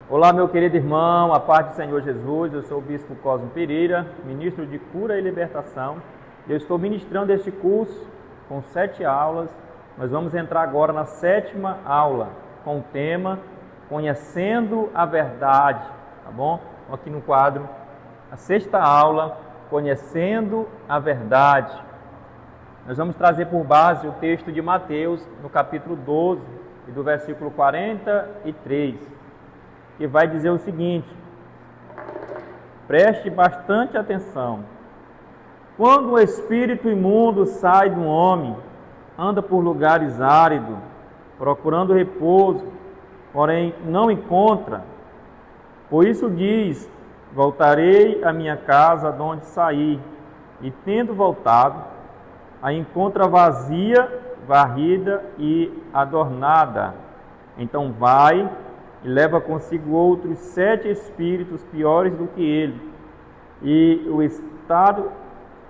Olá, meu querido irmão, a paz do Senhor Jesus. Eu sou o Bispo Cosmo Pereira, ministro de Cura e Libertação. Eu estou ministrando este curso com 7 aulas. Nós vamos entrar agora na 7ª aula, com o tema Conhecendo a Verdade, tá bom? Aqui no quadro, a 6ª aula, Conhecendo a Verdade. Nós vamos trazer por base o texto de Mateus, no capítulo 12, e do versículo 43. Que vai dizer o seguinte: preste bastante atenção. Quando o espírito imundo sai de um homem, anda por lugares áridos, procurando repouso, porém não encontra. Por isso diz: voltarei à minha casa de onde saí, e tendo voltado, a encontra vazia, varrida e adornada. Então vai e leva consigo outros 7 espíritos piores do que ele, e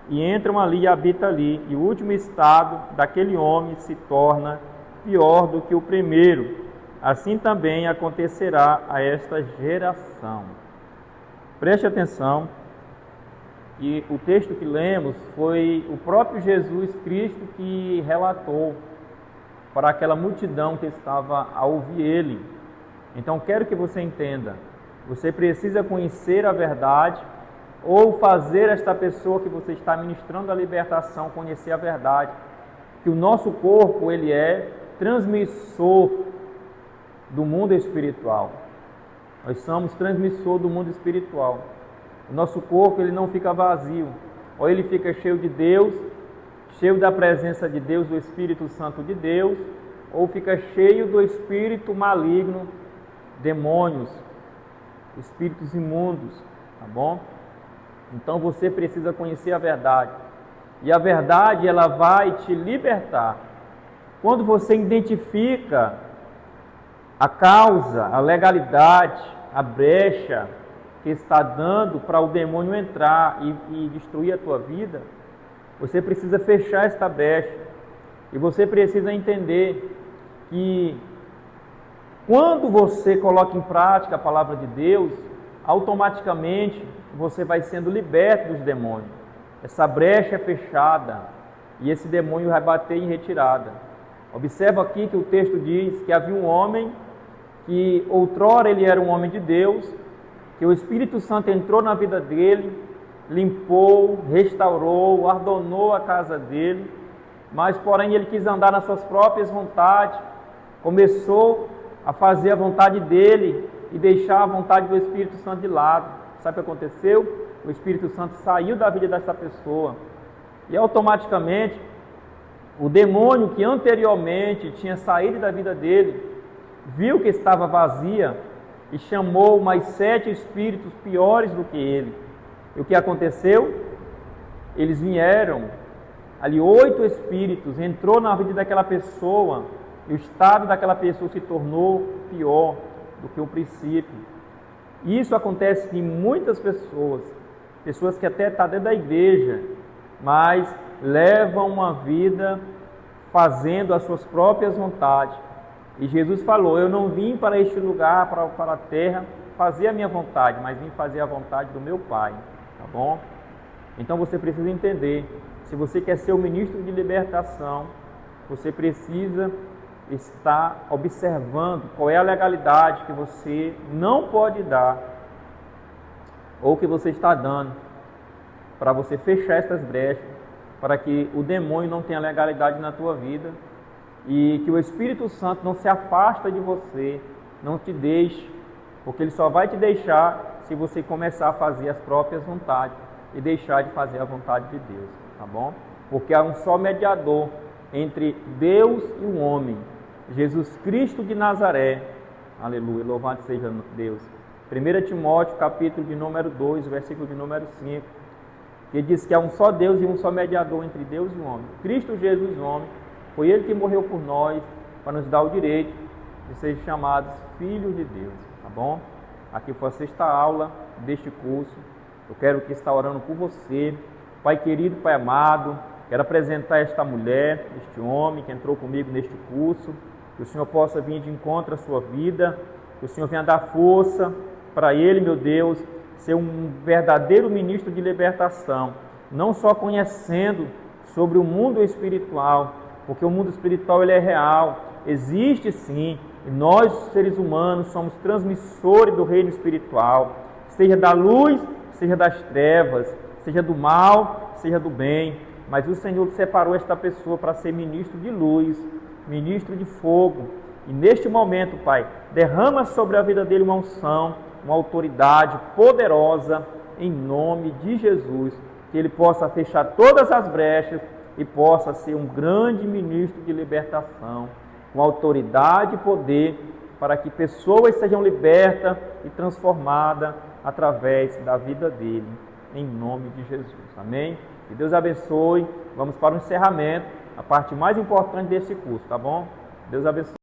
entram ali e habitam ali, e o último estado daquele homem se torna pior do que o primeiro. Assim também acontecerá a esta geração. Preste atenção, e o texto que lemos foi o próprio Jesus Cristo que relatou para aquela multidão que estava a ouvir ele. Então, quero que você entenda, você precisa conhecer a verdade ou fazer esta pessoa que você está ministrando a libertação conhecer a verdade, que o nosso corpo, ele é transmissor do mundo espiritual. Nós somos transmissor do mundo espiritual. O nosso corpo, ele não fica vazio, ou ele fica cheio de Deus, cheio da presença de Deus, do Espírito Santo de Deus, ou fica cheio do espírito maligno, demônios, espíritos imundos, tá bom? Então você precisa conhecer a verdade. E a verdade, ela vai te libertar. Quando você identifica a causa, a legalidade, a brecha que está dando para o demônio entrar e destruir a tua vida, você precisa fechar esta brecha. E você precisa entender que quando você coloca em prática a palavra de Deus, automaticamente você vai sendo liberto dos demônios. Essa brecha é fechada e esse demônio vai bater em retirada. Observa aqui que o texto diz que havia um homem que outrora ele era um homem de Deus, que o Espírito Santo entrou na vida dele, limpou, restaurou, ordenou a casa dele, mas porém ele quis andar nas suas próprias vontades, começou a fazer a vontade dele e deixar a vontade do Espírito Santo de lado. Sabe o que aconteceu? O Espírito Santo saiu da vida dessa pessoa e automaticamente o demônio que anteriormente tinha saído da vida dele viu que estava vazia e chamou mais 7 espíritos piores do que ele. E o que aconteceu? Eles vieram, ali 8 espíritos, entrou na vida daquela pessoa e o estado daquela pessoa se tornou pior do que o princípio. Isso acontece em muitas pessoas, pessoas que até estão dentro da igreja, mas levam uma vida fazendo as suas próprias vontades. E Jesus falou: eu não vim para este lugar, para a terra, fazer a minha vontade, mas vim fazer a vontade do meu Pai, tá bom? Então você precisa entender, se você quer ser o ministro de libertação, você precisa estar observando qual é a legalidade que você não pode dar, ou que você está dando, para você fechar essas brechas, para que o demônio não tenha legalidade na tua vida, e que o Espírito Santo não se afasta de você, não te deixe, porque ele só vai te deixar se você começar a fazer as próprias vontades e deixar de fazer a vontade de Deus, tá bom? Porque há um só mediador entre Deus e o homem, Jesus Cristo de Nazaré. Aleluia, louvado seja Deus. 1 Timóteo, capítulo de número 2, versículo de número 5, que diz que há um só Deus e um só mediador entre Deus e o homem, Cristo Jesus, homem. Foi Ele que morreu por nós, para nos dar o direito de ser chamados filhos de Deus, tá bom? Aqui foi a 6ª aula deste curso. Eu quero que estar orando por você, Pai querido, Pai amado. Quero apresentar esta mulher, este homem que entrou comigo neste curso, que o Senhor possa vir de encontro à sua vida, que o Senhor venha dar força para ele, meu Deus, ser um verdadeiro ministro de libertação, não só conhecendo sobre o mundo espiritual, porque o mundo espiritual ele é real, existe sim, e nós, seres humanos, somos transmissores do reino espiritual, seja da luz, seja das trevas, seja do mal, seja do bem, mas o Senhor separou esta pessoa para ser ministro de luz, ministro de fogo, e neste momento, Pai, derrama sobre a vida dele uma unção, uma autoridade poderosa, em nome de Jesus, que ele possa fechar todas as brechas e possa ser um grande ministro de libertação, com autoridade e poder, para que pessoas sejam libertas e transformadas através da vida dele, em nome de Jesus. Amém? Que Deus abençoe. Vamos para o encerramento, a parte mais importante desse curso, tá bom? Deus abençoe.